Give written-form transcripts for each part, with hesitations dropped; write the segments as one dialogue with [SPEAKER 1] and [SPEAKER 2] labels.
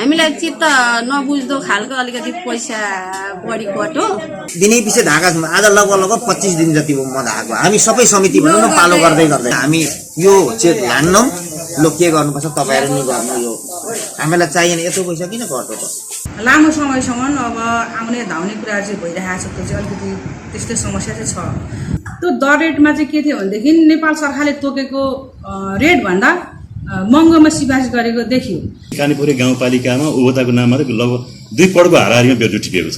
[SPEAKER 1] हामीलाई चित्त नबुझ्दो खालको अलिकति पैसा बढी कट्यो।
[SPEAKER 2] दिनै पछि धाएका छौँ। आज लगभग 25 दिन जति म धाएको। हामी सबै समिति भनौँ न पालो गर्दै गर्दै हामी यो चेक लान्नौँ। लो के गर्नुपर्छ तपाईँहरू नि गर्नु। यो हामीलाई चाहिएन यत्रो पैसा किन कट्यो त?
[SPEAKER 3] लामो समयसम्म अब आउने धाउने कुरा चाहिँ भइरहेको छ। त्यो चाहिँ अलिकति त्यस्तै समस्या चाहिँ छ। त्यो दर रेटमा चाहिँ के थियो भनेदेखि नेपाल सरकारले तोकेको रेटभन्दा महँगोमा सिफारिस गरेको देखियो।
[SPEAKER 4] कानीपुरी गाउँपालिकामा उपभोक्ताको नाममा लगभग 2 करोडको हाराहारीमा बेहोज टिपेको छ।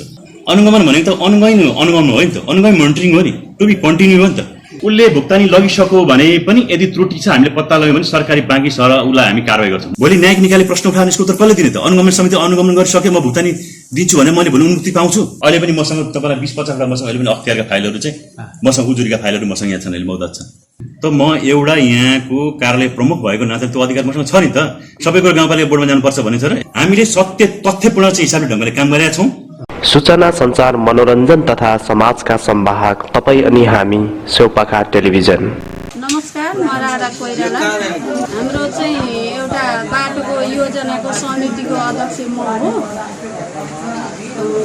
[SPEAKER 4] अनुगमन भनेको त अनुगमन हो नि त, अनुगमन मोनिटरिङ हो नि, टु बी कन्टिन्यू हो नि त। उसले भुक्तानी लगिसक्यो भने पनि यदि त्रुटि छ हामीले पत्ता लगायो भने सरकारी बाँकी सर उसलाई हामी कारवाही गर्छौँ। भोलि न्यायिक निकायले प्रश्न उठाउने यसको उत्तर कसले दिने त? अनुगमन समिति अनुगमन गरिसके म भुक्तानी दिन्छु भने मैले भोलि उन्मुक्ति पाउँछु। अहिले पनि मसँग तपाईँलाई 20-50 वटा मसँग अहिले पनि अख्तियारका फाइलहरू चाहिँ मसँग उजुरीका फाइलहरू मसँग यहाँ छन्, अहिले मौजूद छन्। त म एउटा यहाँको कार्यालय प्रमुख भएको नाता त्यो अधिकार मसँग छ नि त। सबै कुरो गाउँपालिका बोर्डमा जानुपर्छ भन्ने छ र हामीले सत्य तथ्यपूर्ण चाहिँ हिसाबले ढङ्गले काम गरेका छौँ।
[SPEAKER 5] सूचना सञ्चार मनोरञ्जन तथा समाजका संवाहक तपाईँ अनि हामी सेउपाखा टेलिभिजन।
[SPEAKER 1] नमस्कार, म राधा कोइराला। हाम्रो चाहिँ एउटा बाटोको योजनाको समितिको अध्यक्ष म हो।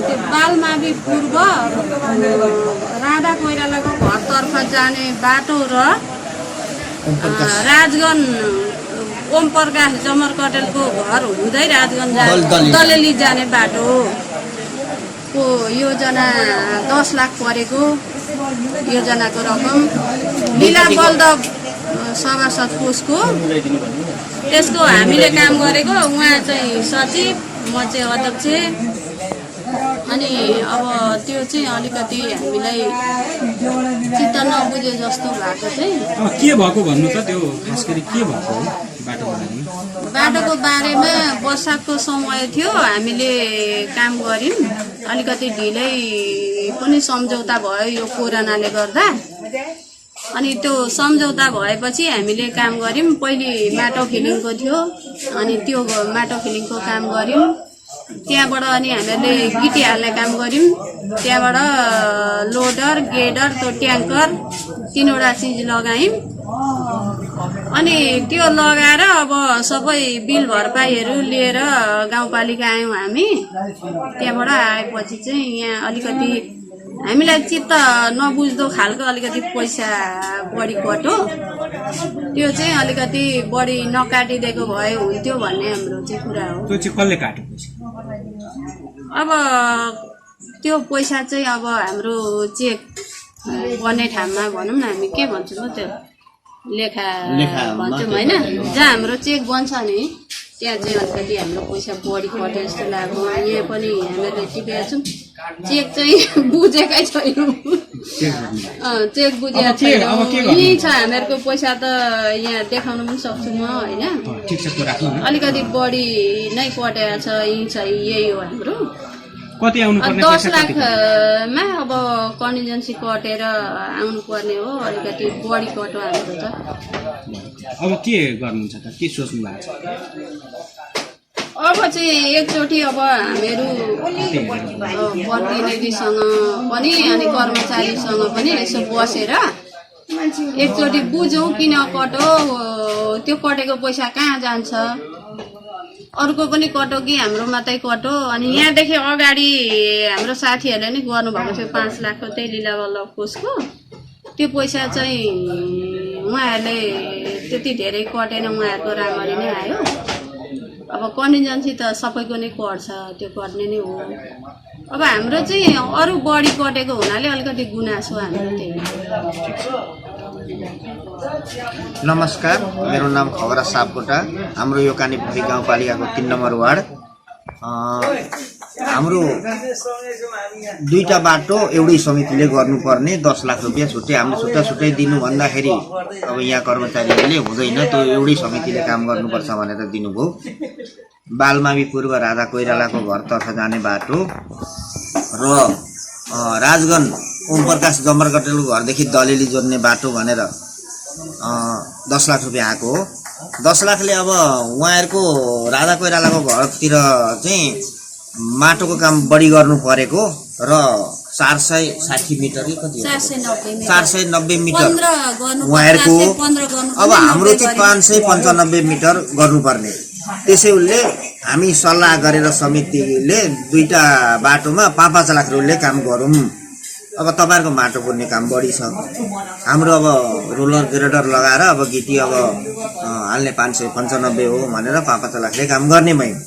[SPEAKER 1] त्यो बालमावि पूर्व राधा कोइरालाको घरतर्फ जाने बाटो र राजगञ्ज ओम प्रकाश जमर कटेलको घर हुँदै राजगञ्ज दलेली जाने बाटो को योजना 10 लाख परेको योजनाको रकम लीला बल्दव सभासद कोषको त्यसको हामीले काम गरेको। उहाँ चाहिँ सचिव, म चाहिँ अध्यक्ष। अनि अब त्यो चाहिँ अलिकति हामीलाई चित्त नबुझे जस्तो भएको चाहिँ
[SPEAKER 6] के भएको भन्नु त? त्यो खास गरी के भएको हो
[SPEAKER 1] बाटोको बारेमा? वर्षाको समय थियो, हामीले काम गर्यौँ। अलिकति ढिलै पनि सम्झौता भयो यो कोरोनाले गर्दा। अनि त्यो सम्झौता भएपछि हामीले काम गर्यौँ। पहिले माटो फिलिङको थियो, अनि त्यो माटो फिलिङको काम गर्यौँ। त्यहाँबाट अनि हामीले गिटी हाल्ने काम गर्यौँ। त्यहाँबाट लोडर, गेडर, त्यो ट्याङ्कर 3वटा चिज लगायौँ। अनि त्यो लगाएर अब सबै बिल भरपाईहरू लिएर गाउँपालिका आयौँ हामी। त्यहाँबाट आएपछि चाहिँ यहाँ अलिकति हामीलाई चित्त नबुझ्दो खालको अलिकति पैसा बढी कट्यो। त्यो चाहिँ अलिकति बढी नकाटिदिएको भए हुन्थ्यो भन्ने हाम्रो चाहिँ कुरा हो।
[SPEAKER 6] त्यो चाहिँ कसले काट्यो पैसा?
[SPEAKER 1] अब त्यो पैसा चाहिँ अब हाम्रो चेक बन्ने ठाउँमा भनौँ न, हामी के भन्छौँ त्यो लेखा भन्छौँ होइन, जहाँ हाम्रो चेक बन्छ नि त्यहाँ चाहिँ अलिकति हाम्रो पैसा बढी कट्यो जस्तो लाग्यो। यहाँ पनि हामीले टिपेका छौँ। चेक चाहिँ बुझेकै छैनौँ। चेक बुझेको छैनौँ। यहीँ छ हामीहरूको पैसा त यहाँ देखाउनु पनि सक्छु म होइन। अलिकति बढी नै कटेको छ। यहीँ छ, यही हो हाम्रो। 10 लाखमा अब कन्टिजेन्सी कटेर आउनु पर्ने हो। अलिकति बढी कट्यो हाम्रो त।
[SPEAKER 6] अब के गर्नुहुन्छ त? के सोच्नु भएको छ?
[SPEAKER 1] अब चाहिँ एकचोटि अब हामीहरू प्रतिनिधिसँग पनि अनि कर्मचारीसँग पनि यसो बसेर एकचोटि बुझौँ किन कट्यो, त्यो कटेको पैसा कहाँ जान्छ, अरूको पनि कट्यो कि हाम्रो मात्रै कट्यो। अनि यहाँदेखि अगाडि हाम्रो साथीहरूले नि गर्नुभएको थियो 5 लाखको त्यही लीला बल्लभ कोषको। त्यो पैसा चाहिँ उहाँहरूले त्यति धेरै कटेन, उहाँहरूको राम्ररी नै आयो। अब कन्टिजेन्सी त सबैको नै कट्छ, त्यो कट्ने नै हो। अब हाम्रो चाहिँ अरू बढी कटेको हुनाले अलिकति गुनासो हाम्रो त्यही।
[SPEAKER 2] नमस्कार, मेरो नाम खगरा सापकोटा। हाम्रो यो कानीपुरी गाउँपालिकाको 3 नम्बर वार्ड। हाम्रो 2टा बाटो एउटै समितिले गर्नुपर्ने 10 लाख रुपियाँ छुट्टै हामीले छुट्टै दिनु भन्दाखेरि अब यहाँ कर्मचारीहरूले हुँदैन, त्यो एउटै समितिले काम गर्नुपर्छ भनेर दिनुभयो। बालमावि पूर्व राधा कोइरालाको घरतर्फ जाने बाटो र राजगञ्ज ओम प्रकाश जमर कटेलको घरदेखि दलेली जोड्ने बाटो भनेर 10 लाख रुपियाँ आएको हो। 10 लाखले अब उहाँहरूको राधा कोइरालाको घरतिर चाहिँ माटोको काम बढी गर्नु परेको र 460 मिटर 490 मिटर उहाँहरूको। अब हाम्रो चाहिँ 595 मिटर गर्नुपर्ने। त्यसैले हामी सल्लाह गरेर समितिले दुईटा बाटोमा 5-5 लाख रुपियाँले काम गरौँ। अब तपाईहरुको माटो पुर्ने काम बढी छ, हाम्रो अब रोलर ग्रेडर लगाएर अब गिटी अब हाल्ने 595 हो भनेर 5-5 लाखले काम गर्ने भयौँ।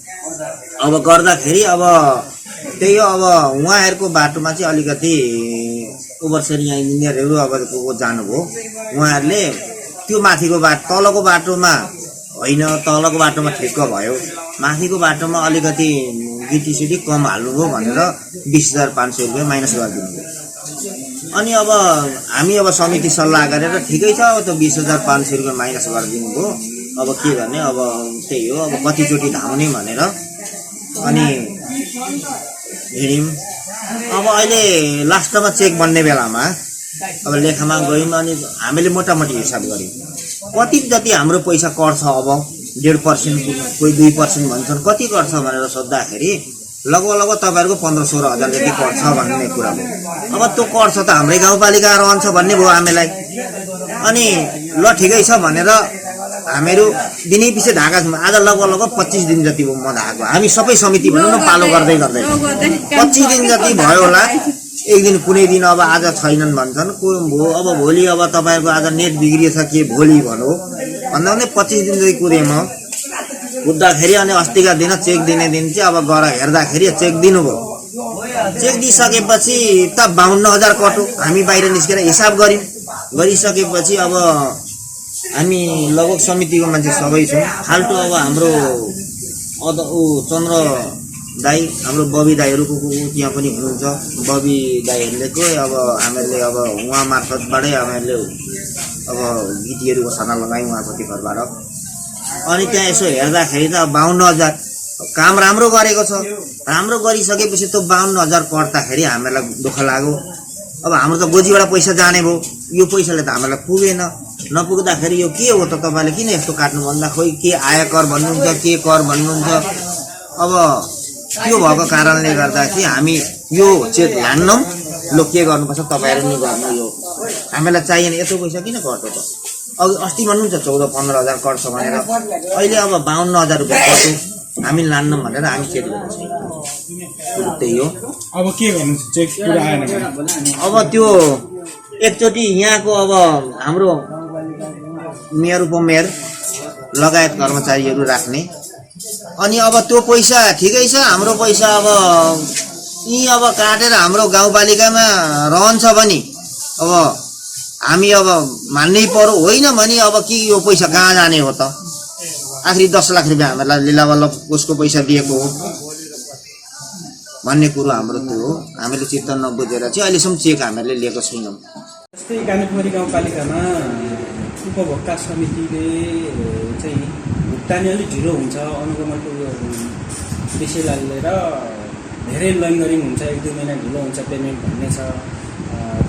[SPEAKER 2] अब गर्दाखेरि अब त्यही हो, अब उहाँहरूको बाटोमा चाहिँ अलिकति ओभरसेयर यहाँ इन्जिनियरहरू अब को जानुभयो, उहाँहरूले त्यो माथिको बाटो तलको बाटोमा होइन, तलको बाटोमा ठिक्क भयो, माथिको बाटोमा अलिकति गिटीसिटी कम हाल्नुभयो भनेर 20,500 रुपियाँ माइनस गरिदिनु भयो। अनि अब हामी अब समिति सल्लाह गरेर ठिकै छ, अब त 20,500 रुपियाँ माइनस गरिदिनु भयो, अब के गर्ने, अब त्यही हो, अब कतिचोटि धाउने भनेर अनि हिँड्यौँ। अब अहिले लास्टमा चेक बन्ने बेलामा अब लेखामा गयौँ अनि हामीले मोटामोटी हिसाब गऱ्यौँ कति जति हाम्रो पैसा कट्छ। अब 1.5% कोही 2% भन्छन्, कति कट्छ भनेर सोद्धाखेरि लगभग तपाईहरुको 15-16 हजार जति कट्छ भन्ने कुरा हो। अब त्यो कट्छ त हाम्रै गाउँपालिका रहन्छ भन्ने भयो हामीलाई। अनि ल ठिकै छ भनेर हामीहरू दिनै पछि धाका छौँ। आज लगभग 25 दिन जति भयो म धाएको, हामी सबै समिति भनौँ न पालो गर्दै 25 दिन जति भयो होला। एक दिन कुनै दिन अब आज छैनन् भन्छन्, अब भोलि अब तपाईहरुको आज नेट बिग्रिएछ के भोलि भन्नु भन्दा पनि 25 दिन जति कुरे म कुद्दाखेरि। अनि अस्तिका दिन चेक दिने दिन चाहिँ अब गएर हेर्दाखेरि चेक दिनुभयो। चेक दिइसकेपछि त 52,000 कट्यो। हामी बाहिर निस्केर हिसाब गरिसकेपछि अब हामी लगभग समितिको मान्छे सबै छौँ। फाल्टो अब हाम्रो चन्द्र दाई, हाम्रो बबी दाईहरूको त्यहाँ पनि हुनुहुन्छ, बबी दाईहरूले अब हामीहरूले अब उहाँ मार्फतबाटै हामीहरूले अब गिटीहरूको छाना लगायौँ उहाँको तिखरबाट। अनि त्यहाँ यसो हेर्दाखेरि त 52,000 काम राम्रो गरेको छ। राम्रो गरिसकेपछि त 52,000 कट्दाखेरि हामीलाई दुःख लाग्यो। अब हाम्रो त गोजीबाट पैसा जाने भयो, यो पैसाले त हामीलाई पुगेन। नपुग्दाखेरि यो के हो त, तपाईँले किन यस्तो काट्नु भन्दा खोइ के आयकर भन्नुहुन्छ के कर भन्नुहुन्छ। अब त्यो भएको कारणले गर्दा चाहिँ हामी यो चेक लान्नौँ, ल के गर्नुपर्छ तपाईँहरू नि गर्नु, यो हामीलाई चाहिएन। यत्रो पैसा किन कट्यो त, अघि अस्ति भन्नुहुन्छ 14-15 हजार कट्छ भनेर, अहिले अब 52,000 रुपियाँ कट्यो, हामी लान्नौँ भनेर हामी चेक गर्छौँ। त्यही हो।
[SPEAKER 6] अब के गर्नु चेक पुरा आएन भने?
[SPEAKER 2] अब त्यो एकचोटि यहाँको अब हाम्रो मेयर उपमेयर लगायत कर्मचारीहरू राख्ने। अनि अब त्यो पैसा ठिकै छ, हाम्रो पैसा अब यी अब काटेर हाम्रो गाउँपालिकामा रहन्छ भने अब हामी अब मान्नै पर्यो, होइन भने अब के यो पैसा कहाँ जाने हो त। आखिर 10 लाख रुपियाँ हामीलाई लिलावल्ल उसको पैसा दिएको हो भन्ने कुरो हाम्रो त्यो हो। हामीले चित्त नबुझेर चाहिँ अहिलेसम्म चेक हामीले लिएको छैनौँ।
[SPEAKER 6] जस्तै कानेपुरी गाउँपालिकामा उपभोक्ता समितिले चाहिँ भुक्तानी अलिक ढिलो हुन्छ, अनुगमनको विषयलाई लिएर धेरै लङ्गरिङ हुन्छ, 1-2 महिना ढिलो हुन्छ पेमेन्ट भन्ने छ।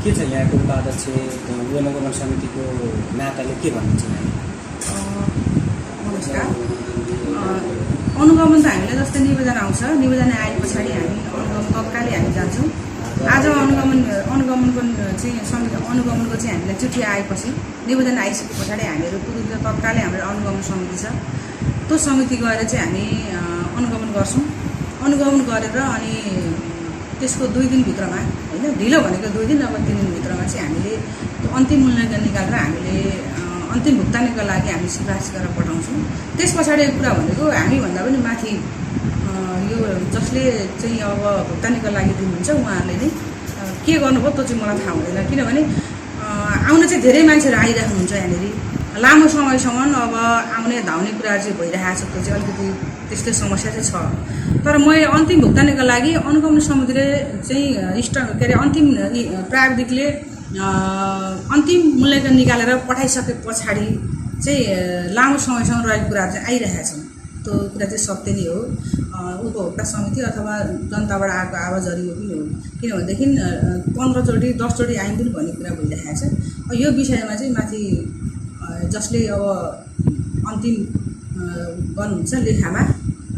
[SPEAKER 6] के छ यहाँको उपाध्यक्ष अनुगमन समितिको नाताले के भन्नुहुन्छ?
[SPEAKER 3] नमस्कार। अनुगमन त हामीलाई जस्तै निवेदन आउँछ, निवेदन आए पछाडि हामी अनुगमन तत्कालै हामी जान्छौँ। आज अनुगमनको चाहिँ समिति अनुगमनको चाहिँ हामीलाई चिठी आएपछि निवेदन आइसके पछाडि हामीहरू तुरुन्त तत्कालै हाम्रो अनुगमन समिति छ, त्यो समिति गएर चाहिँ हामी अनुगमन गर्छौँ। अनुगमन गरेर अनि त्यसको 2 दिनभित्रमा, होइन ढिलो भनेको 2 दिन, अब 3 दिनभित्रमा चाहिँ हामीले त्यो अन्तिम मूल्याङ्कन निकालेर हामीले अन्तिम भुक्तानीको लागि हामी सिफारिस गरेर पठाउँछौँ। त्यस पछाडि कुरा भनेको हामीभन्दा पनि माथि यो जसले चाहिँ अब भुक्तानीको लागि दिनुहुन्छ उहाँहरूले नै के गर्नुभयो त्यो चाहिँ मलाई थाहा हुँदैन। किनभने आउन चाहिँ धेरै मान्छेहरू आइराख्नुहुन्छ यहाँनिर, लामो समयसम्म अब आउने धाउने कुराहरू चाहिँ भइरहेको छ, त्यो चाहिँ अलिकति त्यस्तै समस्या चाहिँ छ। तर मैले अन्तिम भुक्तानीको लागि अनुगमन समितिले चाहिँ के अरे अन्तिम प्राविधिकले अन्तिम मूल्याङ्कन निकालेर पठाइसके पछाडि चाहिँ लामो समयसम्म रहेको कुराहरू चाहिँ आइरहेका छन्। त्यो कुरा चाहिँ सत्य नै हो। उपभोक्ता समिति अथवा जनताबाट आएको आवाजहरू यो पनि हो। किनभनेदेखि 15 चोटि 10 चोटि आयौँ पनि भन्ने कुरा भइरहेको छ। यो विषयमा चाहिँ माथि जसले अब अन्तिम गर्नुहुन्छ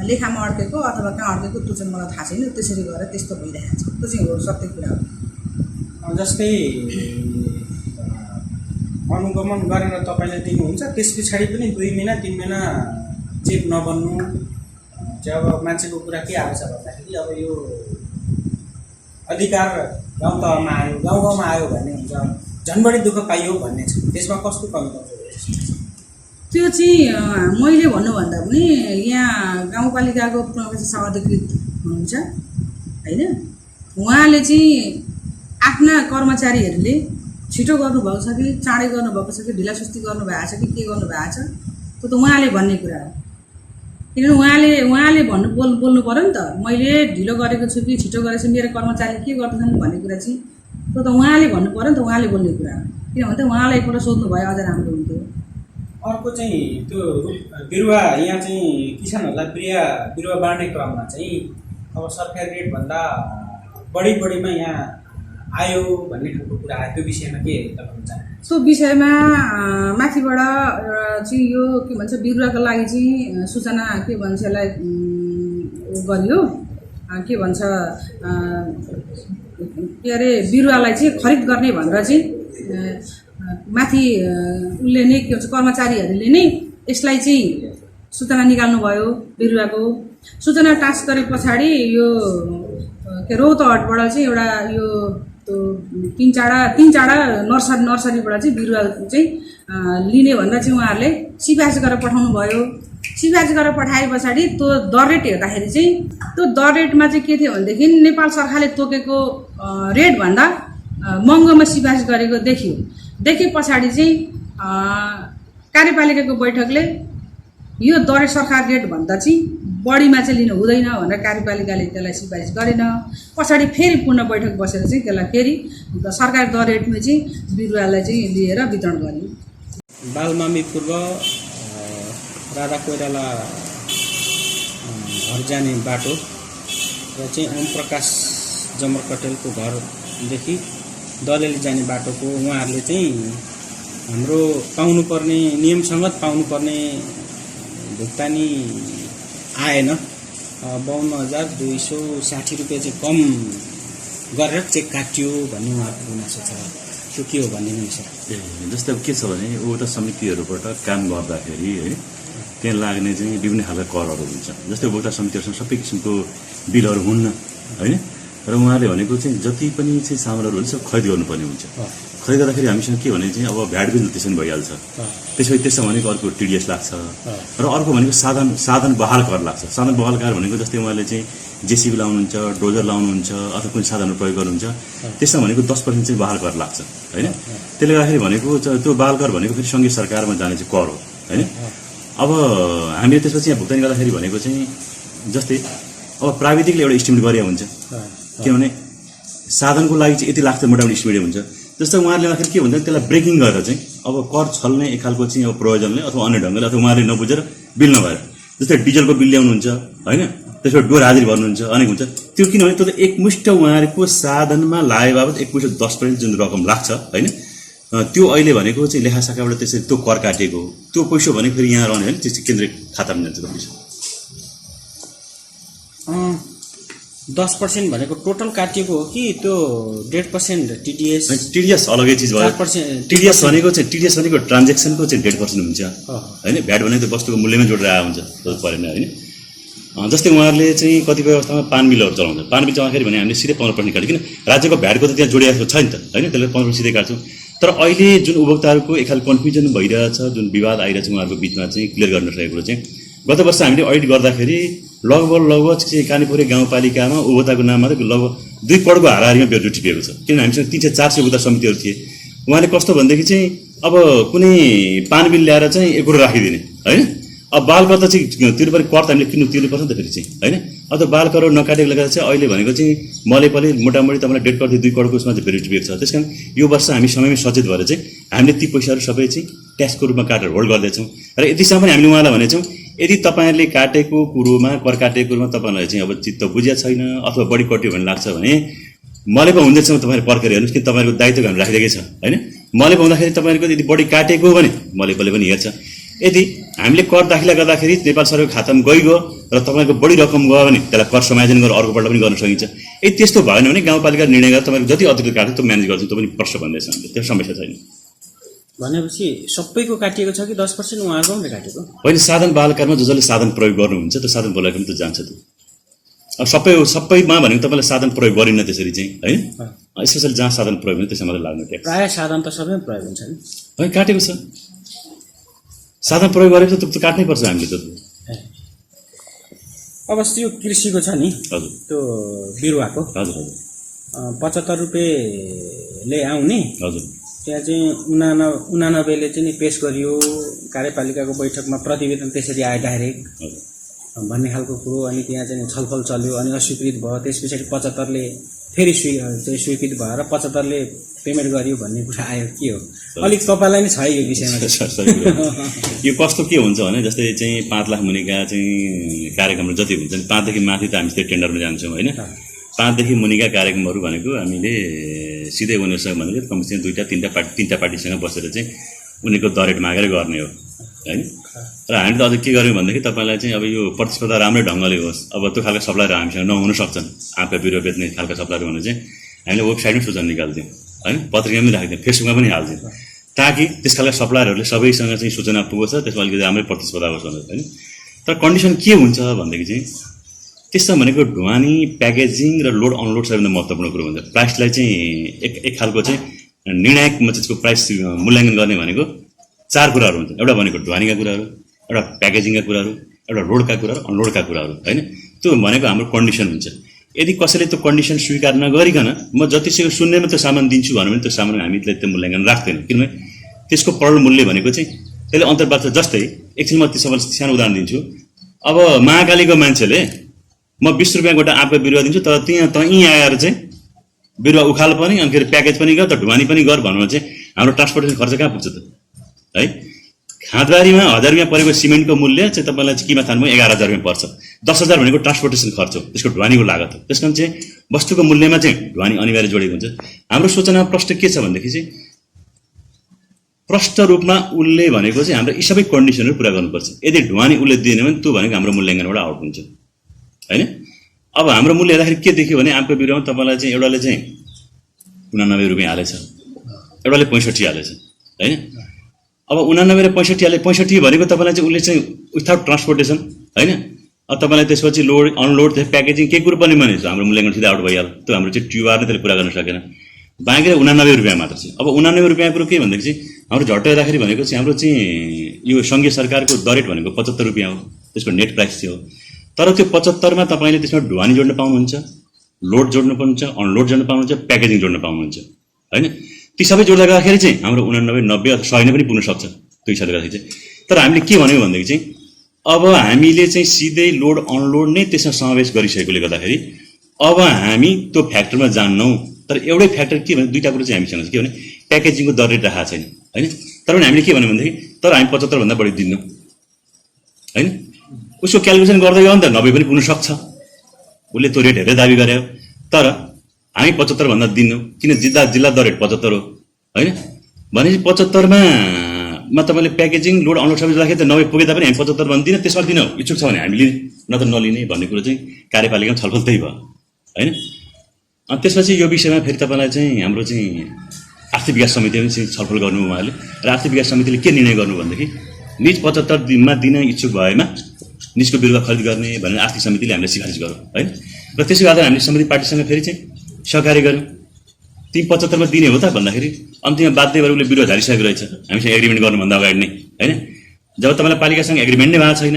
[SPEAKER 3] लेखामा अड्केको अथवा कहाँ अड्केको त्यो चाहिँ मलाई थाहा छैन। त्यसरी गरेर त्यस्तो भइरहेको छ, त्यो चाहिँ हो सत्य कुरा हो।
[SPEAKER 6] जस्तै अनुगमन गरेर तपाईँले दिनुहुन्छ, त्यस पछाडि पनि 2 महिना 3 महिना चेक नबन्नु, चाहिँ अब मान्छेको कुरा के आएको छ भन्दाखेरि अब यो अधिकार गाउँ तहमा आयो गाउँ गाउँमा आयो भन्ने हुन्छ झन् बढी दुःख पाइयो भन्ने छ त्यसमा कस्तो कमी कमजोरी
[SPEAKER 3] त्यो चाहिँ मैले भन्नुभन्दा पनि यहाँ गाउँपालिकाको प्रवेश अधिकृत हुनुहुन्छ होइन उहाँले चाहिँ आफ्ना कर्मचारीहरूले छिटो गर्नुभएको छ कि चाँडै गर्नुभएको छ कि ढिलासुस्ती गर्नुभएको छ कि के गर्नुभएको छ त्यो त उहाँले भन्ने कुरा हो किनभने उहाँले बोल्नु पऱ्यो नि त मैले ढिलो गरेको छु कि छिटो गरेको छु मेरो कर्मचारीले के गर्दैछन् भन्ने कुरा चाहिँ त्यो त उहाँले भन्नु पऱ्यो नि त उहाँले बोल्ने कुरा हो किनभने त उहाँलाई एकपल्ट सोध्नु भयो अझ राम्रो हुन्थ्यो
[SPEAKER 6] अर्को चाहिँ त्यो बिरुवा यहाँ चाहिँ किसानहरूलाई बिरुवा बाँड्ने क्रममा चाहिँ अब सरकारी रेटभन्दा बढीमा यहाँ आयो भन्ने खालको कुरा आयो त्यो विषयमा के तपाईँ चाहनुहुन्छ
[SPEAKER 3] त्यो विषयमा माथिबाट चाहिँ यो के भन्छ बिरुवाको लागि चाहिँ सूचना के भन्छ यसलाई गरियो के भन्छ के अरे बिरुवालाई चाहिँ खरिद गर्ने भनेर चाहिँ माथि उसले नै के भन्छ कर्मचारीहरूले नै यसलाई चाहिँ सूचना निकाल्नुभयो बिरुवाको सूचना टास्क गरे पछाडि यो के रौतहटबाट चाहिँ एउटा यो त्यो तिन चाडा नर्सरीबाट चाहिँ बिरुवा चाहिँ लिने भनेर चाहिँ उहाँहरूले सिफारिस गरेर पठाउनु भयो सिफारिस गरेर पठाए पछाडि त्यो दर रेट हेर्दाखेरि चाहिँ त्यो दर रेटमा चाहिँ के थियो भनेदेखि नेपाल सरकारले तोकेको रेटभन्दा महँगोमा सिफारिस गरेको देखे पछाडि चाहिँ कार्यपालिकाको बैठकले यो दर सरकार रेटभन्दा चाहिँ बढीमा चाहिँ लिनु हुँदैन भनेर कार्यपालिकाले त्यसलाई सिफारिस गरेन पछाडि फेरि पुनः बैठक बसेर चाहिँ त्यसलाई फेरि सरकारी दर रेटमा चाहिँ बिरुवालाई चाहिँ लिएर वितरण गरियो
[SPEAKER 6] बालमामी पूर्व राधा कोइराला घर जाने बाटो र चाहिँ ओम प्रकाश जमर कटेलको घरदेखि दलेली जाने बाटोको उहाँहरूले चाहिँ हाम्रो पाउनुपर्ने नियमसँगत पाउनुपर्ने भुक्तानी आएन 52,260 रुपियाँ चाहिँ कम गरेर चेक काटियो भन्ने उहाँहरूको गुनासो छ त्यो के हो भन्ने मिल्छ
[SPEAKER 4] जस्तै अब के छ भने एउटा समितिहरूबाट काम गर्दाखेरि है त्यहाँ लाग्ने चाहिँ विभिन्न खालका करहरू हुन्छ जस्तै एउटा समितिहरूसँग सबै किसिमको बिलहरू हुन्न होइन र उहाँले भनेको चाहिँ जति पनि चाहिँ सामानहरू हुन्छ खरिद गर्नुपर्ने हुन्छ खरिद गर्दाखेरि हामीसँग के भने चाहिँ अब भ्याट बिल त्यसरी भइहाल्छ त्यसपछि त्यसमा भनेको अर्को टिडिएस लाग्छ र अर्को भनेको साधन बहाल कर लाग्छ साधन बहाल कर भनेको जस्तै उहाँले चाहिँ जेसिबी लाउनुहुन्छ डोजर लाउनुहुन्छ अथवा कुनै साधनहरू प्रयोग गर्नुहुन्छ त्यसमा भनेको 10% चाहिँ बहाल कर लाग्छ होइन त्यसले गर्दाखेरि भनेको त्यो बहाल कर भनेको फेरि सङ्घीय सरकारमा जाने चाहिँ कर हो होइन अब हामीले त्यसपछि यहाँ भुक्तानी गर्दाखेरि भनेको चाहिँ जस्तै अब प्राविधिकले एउटा इस्टिमेट गरे हुन्छ किनभने साधनको लागि चाहिँ यति लाग्छ मोटामोटी इस्टिमेट हुन्छ जस्तै उहाँहरूले आखिर के भन्छ त्यसलाई ब्रेकिङ गरेर चाहिँ अब कर छल्ने एक खालको चाहिँ अब प्रयोजनले अथवा अन्य ढङ्गले अथवा उहाँले नबुझेर बिल नभएर जस्तै डिजलको बिल ल्याउनुहुन्छ होइन त्यसबाट डोर हाजिर गर्नुहुन्छ अनेक हुन्छ त्यो किनभने त्यो त एकमुष्ट उहाँहरूको साधनमा लाए बाबत एकमुष्ट 10% जुन रकम लाग्छ होइन त्यो अहिले भनेको चाहिँ लेखा शाखाबाट त्यसरी त्यो कर काटिएको हो त्यो पैसा भनेको फेरि यहाँ रहने होइन त्यो चाहिँ केन्द्रीय खातामा जान्छ त्यो पैसा
[SPEAKER 6] 10% भनेको टोटल काटिएको हो कि त्यो 1.5%
[SPEAKER 4] टिडिएस अलगै चिज भयो टिडिएस भनेको ट्रान्जेक्सनको चाहिँ 1.5% हुन्छ होइन भ्याट भनेको त्यो वस्तुको मूल्यमा जोडेर आएको हुन्छ त्यो परेन होइन जस्तै उहाँहरूले चाहिँ कतिपय अवस्थामा पान बिलहरू चलाउँछ पान बिल चलाउँदाखेरि भने हामीले सिधै 15% काट्यो किन राज्यको भ्याटको त त्यहाँ जोडिएको छ नि त होइन त्यसले 15% सिधै काट्छौँ तर अहिले जुन उपभोक्ताहरूको एक खालको कन्फ्युजन भइरहेछ जुन विवाद आइरहेछ उहाँहरूको बिचमा चाहिँ क्लियर गर्न सकेको कुरो चाहिँ गत वर्ष हामीले अडिट गर्दाखेरि लगभग चाहिँ कानीपुरे गाउँपालिकामा उपभोक्ताको नाममा चाहिँ लगभग 2 करोडको हाराहारीमा बेरोजगार टिपेको छ किनभने हामीसँग 300-400 उपभोक्ता समितिहरू थिए उहाँले कस्तो भनेदेखि चाहिँ अब कुनै पान बिल ल्याएर चाहिँ 1 करोड राखिदिने होइन अब बाल कर त चाहिँ तिर्नुपर्ने कर त हामीले तिर्नुपर्छ नि त फेरि चाहिँ होइन अब त बाल कर नकाटेको गर्दा चाहिँ अहिले भनेको चाहिँ मलेपले मोटामोटी तपाईँलाई 1.5 करोड 2 करोडको उसमा चाहिँ बेरोजगार टिपेको छ त्यस कारण यो वर्ष हामी समयमै सचेत भएर चाहिँ हामीले ती पैसाहरू सबै चाहिँ ट्याक्सको रूपमा काटेर होल्ड गर्दैछौँ र यतिसम्म पनि हामीले उहाँलाई भनेछौँ यदि तपाईँहरूले काटेको कुरोमा कर काटेको कुरोमा तपाईँलाई चाहिँ अब चित्त बुझिया छैन अथवा बढी कट्यो भन्ने लाग्छ भने मलेपा हुँदैछौँ तपाईँहरू पर्खेर हेर्नुहोस् कि तपाईँहरूको दायित्व हामी राखिदिएकै छ होइन मलेपा हुँदाखेरि तपाईँहरूको यदि बढी काटेको भने मलेपाले पनि हेर्छ यदि हामीले कर दाखिला गर्दाखेरि नेपाल सरकारको खातामा गइगयो र तपाईँको बढी रकम गयो भने त्यसलाई कर समायोजन गरेर अर्कोपल्ट पनि गर्न सकिन्छ यदि त्यस्तो भएन भने गाउँपालिका निर्णय गरेर तपाईँको जति अतिरिक्त काट्यो त्यो म्यानेज गर्छ त्यो पनि प्रश्न भन्दैछ हामीले त्यो समस्या छैन
[SPEAKER 6] भनेपछि सबैको काटिएको छ कि 10% उहाँहरूको मात्रै काटेको?
[SPEAKER 4] होइन, साधन बालकारमा जसले साधन प्रयोग गर्नुहुन्छ त्यो साधन बालकामा त जान्छ त। अब सबैमा भनेको तपाईँलाई साधन प्रयोग गरिन्न त्यसरी चाहिँ होइन, स्पेसली जहाँ साधन प्रयोग हुन्छ त्यसमा मात्रै लाग्ने ट्याक्स।
[SPEAKER 6] प्रायः साधन त सबैमा प्रयोग हुन्छ नि।
[SPEAKER 4] होइन, काटेको छ। साधन प्रयोग गरेपछि त काट्नै पर्छ हामीले त।
[SPEAKER 6] अब यो कृषिको छ नि,
[SPEAKER 4] हजुर
[SPEAKER 6] त्यो बिरुवाको
[SPEAKER 4] हजुर हजुर
[SPEAKER 6] 75 रुपियाँले आउने,
[SPEAKER 4] हजुर
[SPEAKER 6] त्यहाँ चाहिँ 89ले चाहिँ नि पेस गरियो कार्यपालिकाको बैठकमा, प्रतिवेदन त्यसरी आयो डाइरेक्ट
[SPEAKER 4] हजुर
[SPEAKER 6] भन्ने खालको कुरो। अनि त्यहाँ चाहिँ छलफल चल्यो, अनि अस्वीकृत भयो। त्यस पछाडि 75ले फेरि स्वीकृत भएर 75ले पेमेन्ट गरियो भन्ने कुरा आयो। के हो, अलिक तपाईँलाई नै छ यो विषयमा?
[SPEAKER 4] यो कस्तो के हुन्छ भने जस्तै चाहिँ 5 लाख मुनिका चाहिँ कार्यक्रमहरू जति हुन्छ नि 5 देखि माथि त हामी त्यो टेन्डरमा जान्छौँ होइन। 5 देखि मुनिका कार्यक्रमहरू भनेको हामीले सिधै उनीहरूसँग भनेको कमसेकम 2-3टा पार्टीसँग बसेर चाहिँ उनीहरूको दरेट मागेर गर्ने हो होइन। र हामीले त अझ के गर्यौँ भनेदेखि तपाईँलाई चाहिँ अब यो प्रतिस्पर्धा राम्रै ढङ्गले होस्। अब त्यो खालको सप्लायर हामीसँग नहुन सक्छन्, आँपका बिरुवा बेच्ने खालका सप्लायर भने चाहिँ हामीले वेबसाइटमै सूचना निकाल्थ्यौँ होइन, पत्रिकामा पनि राखिदिउँ, फेसबुकमा पनि हाल्थ्यौँ, ताकि त्यस खालका सप्लायरहरूले सबैसँग चाहिँ सूचना पुगोस्, त्यसमा अलिकति राम्रै प्रतिस्पर्धा होस् भनेर होइन। तर कन्डिसन के हुन्छ भनेदेखि चाहिँ त्यसमा भनेको ढुवानी, प्याकेजिङ र लोड अनलोड सबैभन्दा महत्त्वपूर्ण कुरो हुन्छ। प्राइसलाई चाहिँ एक खालको चाहिँ निर्णायकमा त्यसको प्राइस मूल्याङ्कन गर्ने भनेको 4 कुराहरू हुन्छ। एउटा भनेको ढुवानीका कुराहरू, एउटा प्याकेजिङका कुराहरू, एउटा लोडका कुराहरू, अनलोडका कुराहरू होइन। त्यो भनेको हाम्रो कन्डिसन हुन्छ। यदि कसैले त्यो कन्डिसन स्वीकार नगरिकन म जतिसक्दो शून्यमा त्यो सामान दिन्छु भन्यो भने त्यो सामान हामीले त्यो मूल्याङ्कन राख्दैनौँ, किनभने त्यसको परल मूल्य भनेको चाहिँ त्यसले अन्तर्वार्ता। जस्तै एकछिन म त्यसमा सानो उदाहरण दिन्छु। अब महाकालीको मान्छेले म 20 रुपियाँ गोटा आँपको बिरुवा दिन्छु, तर त्यहीँ आएर चाहिँ बिरुवा उखाल पनि अनि फेरि प्याकेज पनि गर, त ढुवानी पनि गर भन्नु चाहिँ हाम्रो ट्रान्सपोर्टेसन खर्च कहाँ पुग्छ त है। खाँदबारीमा 1000 रुपियाँ परेको सिमेन्टको मूल्य चाहिँ तपाईँलाई चाहिँ किमा थाल्नु 11,000 रुपियाँ पर्छ। 10,000 भनेको ट्रान्सपोर्टेसन खर्च हो, त्यसको ढुवानीको लागत हो। त्यस कारण चाहिँ वस्तुको मूल्यमा चाहिँ ढुवानी अनिवार्य जोडिएको हुन्छ। हाम्रो सूचना प्रश्न के छ भनेदेखि चाहिँ प्रष्ट रूपमा उसले भनेको चाहिँ हाम्रो यी सबै कन्डिसनहरू पुरा गर्नुपर्छ। यदि ढुवानी उसले दिएन भने त्यो भनेको हाम्रो मूल्याङ्कनबाट आउट हुन्छ होइन। अब हाम्रो मूल्य हेर्दाखेरि के देख्यो भने आँपको बिरुवामा तपाईँलाई चाहिँ एउटाले चाहिँ 89 रुपियाँ हालेछ, एउटाले 65 हालेछ होइन। अब 89 र 65 हाले, 65 भनेको तपाईँलाई चाहिँ उसले चाहिँ विथआउट ट्रान्सपोर्टेसन होइन। अब तपाईँलाई त्यसपछि लोड अनलोड प्याकेजिङ केही कुरो पनि भनेको हाम्रो मूल्याङ्कन सिधै आउट भइहाल्यो। त्यो हाम्रो चाहिँ ट्युआर नै त्यसले पुरा गर्न सकेन। बाँकी 89 रुपियाँ मात्र छ। अब 89 रुपियाँ कुरो के भनेदेखि चाहिँ हाम्रो झट्ट हेर्दाखेरि भनेको चाहिँ हाम्रो चाहिँ यो सङ्घीय सरकारको दरेट भनेको 75 रुपियाँ हो, त्यसको नेट प्राइस थियो। तर त्यो 75मा तपाईँले त्यसमा ढुवानी जोड्न पाउनुहुन्छ, लोड जोड्न पाउनुहुन्छ, अनलोड जोड्न पाउनुहुन्छ, प्याकेजिङ जोड्न पाउनुहुन्छ होइन। ती सबै जोड्दा गर्दाखेरि चाहिँ हाम्रो 89, 90 अथवा 100 पनि पुग्न सक्छ त्यो हिसाबले गर्दाखेरि चाहिँ। तर हामीले के भन्यौँ भनेदेखि चाहिँ अब हामीले चाहिँ सिधै लोड अनलोड नै त्यसमा समावेश गरिसकेकोले गर्दाखेरि अब हामी त्यो फ्याक्टरमा जान्नौँ। तर एउटै फ्याक्टर के भने दुईवटा कुरो चाहिँ हामीसँग छ। के भने प्याकेजिङको दर रेट राखेको छैन होइन। तर पनि हामीले के भन्यौँ भनेदेखि तर हामी 75 भन्दा बढी दिन्नौँ होइन। उसको क्यालकुलेसन गर्दै गयो भने त 90 पनि पुग्न सक्छ, उसले त्यो रेट हेरेर दाबी गरे। तर हामी 75 भन्दा दिन्नौँ, किन जिल्ला दर रेट 75 हो होइन। भनेपछि 75मा तपाईँले प्याकेजिङ लोड अनलोड सबै राखेँ त 90 पुगे तापनि हामी 75 भन्दा दिनौँ। त्यसमा दिन इच्छुक छ भने हामीले न त नलिने भन्ने कुरो चाहिँ कार्यपालिकामा छलफल त्यही भयो होइन। अनि त्यसपछि यो विषयमा फेरि तपाईँलाई चाहिँ हाम्रो चाहिँ आर्थिक विकास समितिमा चाहिँ छलफल गर्नु उहाँहरूले। र आर्थिक विकास समितिले के निर्णय गर्नु भनेदेखि निज 75 दिन इच्छुक भएमा निजको बिरुवा खरिद गर्ने भनेर आर्थिक समितिले हामीले सिफारिस गऱ्यौँ होइन। र त्यसै आधार हामीले समिति पार्टीसँग फेरि चाहिँ सहकार्य गऱ्यौँ। तिमी 75मा दिने हो त भन्दाखेरि अन्तिममा बाध्य भएर उसले बिरुवा झारिसकेको रहेछ हामीसँग एग्रिमेन्ट गर्नुभन्दा अगाडि नै होइन। जब तपाईँलाई पालिकासँग एग्रिमेन्ट नै भएको छैन,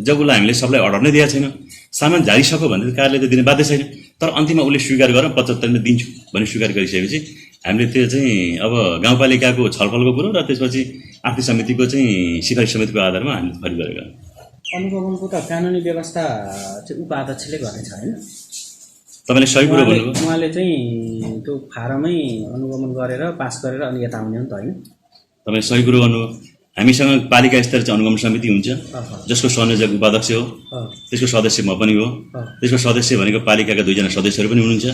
[SPEAKER 4] जब उसलाई हामीले सप्लाई अर्डर नै दिएको छैन, सामान झारिसक्यो भने कार्यालय त दिने बाध्य छैन। तर अन्तिममा उसले स्वीकार गरेर 75मा दिन्छु भने स्वीकार गरिसकेपछि हामीले त्यो चाहिँ अब गाउँपालिकाको छलफलको कुरो र त्यसपछि आर्थिक समितिको चाहिँ सिफारिस समितिको आधारमा हामीले खरिद गरेका।
[SPEAKER 6] अनुगमनको त कानुनी व्यवस्था चाहिँ उपाध्यक्षले गर्नेछ होइन।
[SPEAKER 4] तपाईँले सही कुरो भन्नुभयो।
[SPEAKER 6] उहाँले चाहिँ त्यो फारमै अनुगमन गरेर पास गरेर अनि यता आउने हो नि त होइन।
[SPEAKER 4] तपाईँले सही कुरो गर्नुभयो। हामीसँग पालिका स्तरीय चाहिँ अनुगमन समिति हुन्छ जसको संयोजक उपाध्यक्ष हो, त्यसको सदस्य म पनि हो। त्यसको सदस्य भनेको पालिकाका 2 जना सदस्यहरू पनि हुनुहुन्छ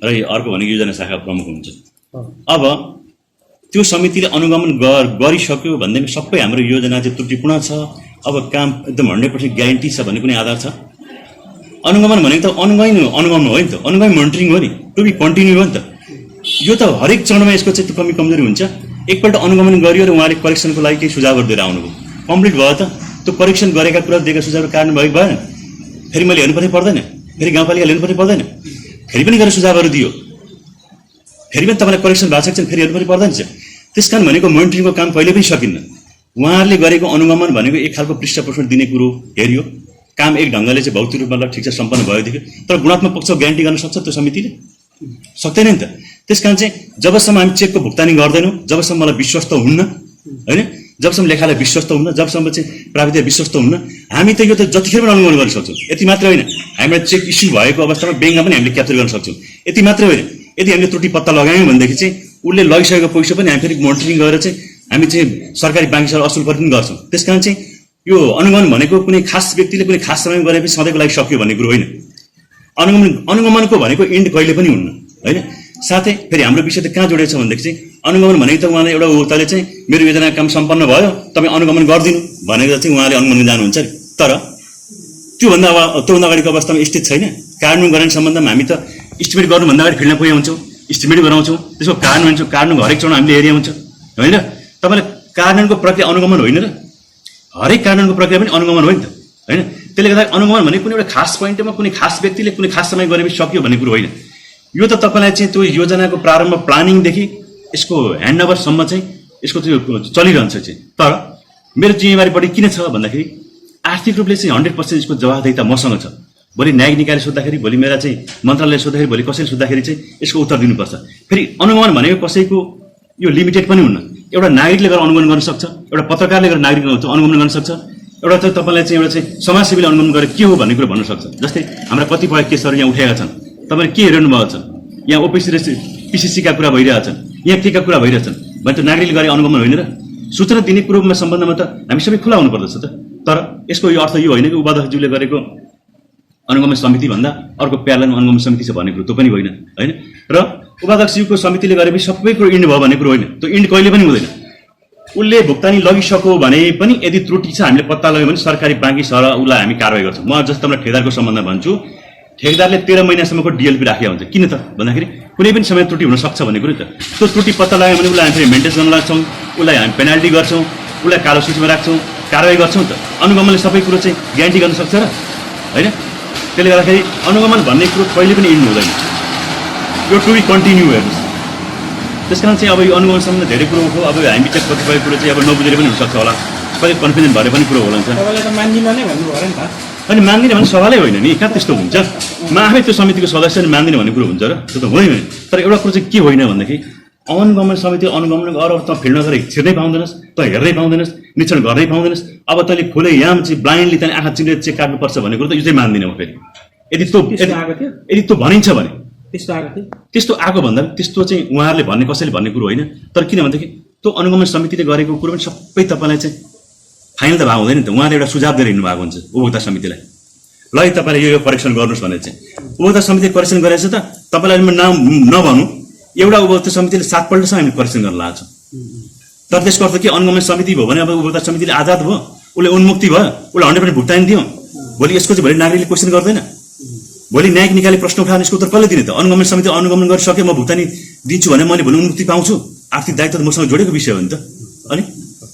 [SPEAKER 4] र अर्को भनेको योजना शाखा प्रमुख हुनुहुन्छ। अब त्यो समितिले अनुगमन गरिसक्यो भन्दैमा सबै हाम्रो योजना चाहिँ त्रुटिपूर्ण छ, अब काम एकदम 100% ग्यारेन्टी छ भन्ने कुनै आधार छ? अनुगमन भनेको त अनुगमन हो नि त, अनुगमन मोनिटरिङ हो नि, टु बी कन्टिन्यू हो नि त। यो त हरेक चरणमा यसको चाहिँ कमी कमजोरी हुन्छ। एकपल्ट अनुगमन गरियो र उहाँले करेक्सनको लागि केही सुझावहरू दिएर आउनुभयो, कम्प्लिट भयो त त्यो करेक्सन गरेका कुरा दिएका सुझावहरू कार्यान्वयन भएको भएन, फेरि मैले हेर्नुपर्ने पर्दैन, फेरि गाउँपालिकाले हेर्नुपर्ने पर्दैन, फेरि पनि गरेर सुझावहरू दियो, फेरि पनि तपाईँलाई करेक्सन भएको छ फेरि हेर्नुपर्ने पर्दैन। त्यस कारण भनेको मोनिटरिङको काम कहिले पनि सकिन्न। उहाँहरूले गरेको अनुगमन भनेको एक खालको पृष्ठपोषण दिने कुरो हेरियो, काम एक ढङ्गले चाहिँ भौतिक रूपमा ठिक छ सम्पन्न भयोदेखि, तर गुणात्मक पक्ष ग्यारेन्टी गर्न सक्छ त्यो समितिले? सक्दैन नि त। त्यस कारण चाहिँ जबसम्म हामी चेकको भुक्तानी गर्दैनौँ, जबसम्म मलाई विश्वस्त हुन्न, होइन, जबसम्म लेखालाई विश्वस्त हुन्न, जबसम्म चाहिँ प्राविधिक विश्वस्त हुन्न, हामी त यो त जतिखेर पनि अनुगमन गर्न सक्छौँ। यति मात्र होइन, हामीलाई चेक इस्यु भएको अवस्थामा ब्याङ्कमा पनि हामीले क्याप्चर गर्न सक्छौँ। यति मात्र होइन, यदि हामीले त्रुटि पत्ता लगायौँ भनेदेखि चाहिँ उसले लगिसकेको पैसा पनि हामी फेरि मोनिटरिङ गरेर चाहिँ हामी चाहिँ सरकारी बाँकीसँग असुल पनि गर्छौँ। त्यस कारण चाहिँ यो अनुगमन भनेको कुनै खास व्यक्तिले कुनै खास समयमा गरेपछि सधैँको लागि सकियो भन्ने कुरो होइन। अनुगमनको भनेको इन्ड कहिले पनि हुन्न, होइन। साथै फेरि हाम्रो विषय त कहाँ जोडिएको छ भनेदेखि चाहिँ अनुगमन भनेको त उहाँले एउटा उपभोक्ताले चाहिँ मेरो योजना काम सम्पन्न भयो तपाईँ अनुगमन गरिदिनु भनेर चाहिँ उहाँले अनुगमन जानुहुन्छ अरे, तर त्योभन्दा अगाडिको अवस्थामा स्थित छैन। कार्यान्वयन गर्ने सम्बन्धमा हामी त इस्टिमेट गर्नुभन्दा अगाडि फिल्डमा पुगेका हुन्छौँ, इस्टिमेट गराउँछौँ, त्यसको कार्यान्वयनको हरेक चरण हामीले हेरेका हुन्छ, होइन। तपाईँलाई कार्यान्वयनको प्रक्रिया अनुगमन होइन र? हरेक कार्यान्वयनको प्रक्रिया पनि अनुगमन हो नि त, होइन। त्यसले गर्दा अनुगमन भने कुनै एउटा खास पोइन्टमा कुनै खास व्यक्तिले कुनै खास समय गरेपछि सक्यो भन्ने कुरो होइन। यो त तपाईँलाई चाहिँ त्यो योजनाको प्रारम्भ प्लानिङदेखि यसको ह्यान्डओभरसम्म चाहिँ यसको त्यो चलिरहन्छ चाहिँ। तर मेरो जिम्मेवारी बढी किन छ भन्दाखेरि आर्थिक रूपले चाहिँ 100% यसको जवाफदेहिता मसँग छ। भोलि न्यायिक निकायले सोद्धाखेरि, भोलि मेरा चाहिँ मन्त्रालयले सोद्धाखेरि, भोलि कसैले सोद्धाखेरि चाहिँ यसको उत्तर दिनुपर्छ। फेरि अनुगमन भनेको कसैको यो लिमिटेड पनि हुन्न। एउटा नागरिकले गरेर अनुगमन गर्न सक्छ, एउटा पत्रकारले गरेर नागरिक अनुगमन गर्न सक्छ, एउटा चाहिँ तपाईँलाई चाहिँ एउटा चाहिँ समाजसेवीले अनुगमन गरेर के हो भन्ने कुरो भन्न सक्छ। जस्तै हाम्रा कतिपय केसहरू यहाँ उठाएका छन्, तपाईँले के हेर्नु भएको छ, यहाँ ओपिसी र पिसिसीका कुरा भइरहेछन्, यहाँ केका कुरा भइरहेछन् भने त नागरिकले गरे अनुगमन होइन र? सूचना दिने कुरोमा सम्बन्धमा त हामी सबै खुला हुनुपर्दछ त। तर यसको यो अर्थ यो होइन कि उपाध्यक्षज्यूले गरेको अनुगमन समिति भन्दा अर्को प्यारलाइन अनुगमन समिति छ भन्ने कुरो त्यो पनि होइन, होइन। र उपाध्यक्षज्यूको समितिले गरेपछि सबै कुरो इन्ड भयो भन्ने कुरो होइन, त्यो इन्ड कहिले पनि हुँदैन। उसले भुक्तानी लगिसक्यो भने पनि यदि त्रुटि छ हामीले पत्ता लगायो भने सरकारी बाँकी सर उसलाई हामी कारवाही गर्छौँ। म जस्तो तपाईँलाई ठेकेदारको सम्बन्धमा भन्छु, ठेकेदारले 13 महिनासम्मको डिएलपी राखेको हुन्छ। किन त भन्दाखेरि कुनै पनि समय त्रुटि हुनसक्छ भन्ने कुरो त। त्यो त्रुटि पत्ता लगायो भने उसलाई हामी फेरि मेन्टेन गर्न लाग्छौँ, उसलाई हामी पेनाल्टी गर्छौँ, उसलाई कालो सूचीमा राख्छौँ, कारवाही गर्छौँ त। अनुगमनले सबै कुरो चाहिँ ग्यारेन्टी गर्न सक्छ र? होइन। त्यसले गर्दाखेरि अनुगमन भन्ने कुरो कहिले पनि इन्ड हुँदैन, यो टु बी कन्टिन्यू हेर्नुहोस्। त्यस कारण चाहिँ अब यो अनुगमन सम्बन्ध धेरै कुरो हो। अब हामी बिचमा कतिपय कुरो चाहिँ अब नबुझेर पनि हुनसक्छ होला, कहिले कन्फिडेन्ट भएर पनि कुरो होला।
[SPEAKER 6] तपाईँले त मान्दिन नै भन्नुभयो नि त।
[SPEAKER 4] अनि मान्दिनँ भने सवालै होइन नि, कहाँ त्यस्तो हुन्छ? म आफै त्यो समितिको सदस्य नि मान्दिनँ भन्ने कुरो हुन्छ र? त्यो त होइन। तर एउटा कुरो चाहिँ के होइन भनेदेखि अनुगमन समिति अनुगमन अरू त फिल्डमा गएर छिर्नै पाउँदैनस्, त हेर्नै पाउँदैनस्, निरीक्षण गर्नै पाउँदैनस्। अब तैँले खुले याम चाहिँ ब्लाइन्डली त्यहाँ आँखा चिनेर चेक काट्नुपर्छ भन्ने कुरो त यो चाहिँ मान्दिनँ म फेरि। यदि त्यो भनिन्छ भने त्यस्तो आएको भन्दा त्यस्तो चाहिँ उहाँहरूले भन्ने कसैले भन्ने कुरो होइन। तर किन भनेदेखि त्यो अनुगमन समितिले गरेको कुरो पनि सबै तपाईँलाई चाहिँ फाइनल त भएको हुँदैन नि त। उहाँले एउटा सुझाव दिएर हिँड्नु भएको हुन्छ उपभोक्ता समितिलाई, ल तपाईँले यो करेक्सन गर्नुहोस् भनेर चाहिँ। उपभोक्ता समितिले करेक्सन गरेछ त तपाईँलाई नाम नभनौँ, एउटा उपभोक्ता समितिले 7 पल्टसम्म हामीले करेक्सन गर्न लाग्छौँ। तर त्यसको अर्थ के अनुगमन समिति भयो भने अब उपभोक्ता समितिले आजाद भयो, उसले उन्मुक्ति भयो, उसले 100% भुक्तानी दियो। भोलि यसको चाहिँ भोलि नागरिकले क्वेसन गर्दैन, भोलि न्यायिक निकायले प्रश्न उठाएर यसको उत्तर कसले दिने त? अनुगमन समिति अनुगमन गरिसके म भुक्तानी दिन्छु भने मैले भोलि उन्मुक्ति पाउँछु, आर्थिक दायित्व त मसँग जोडेको विषय हो नि त। अनि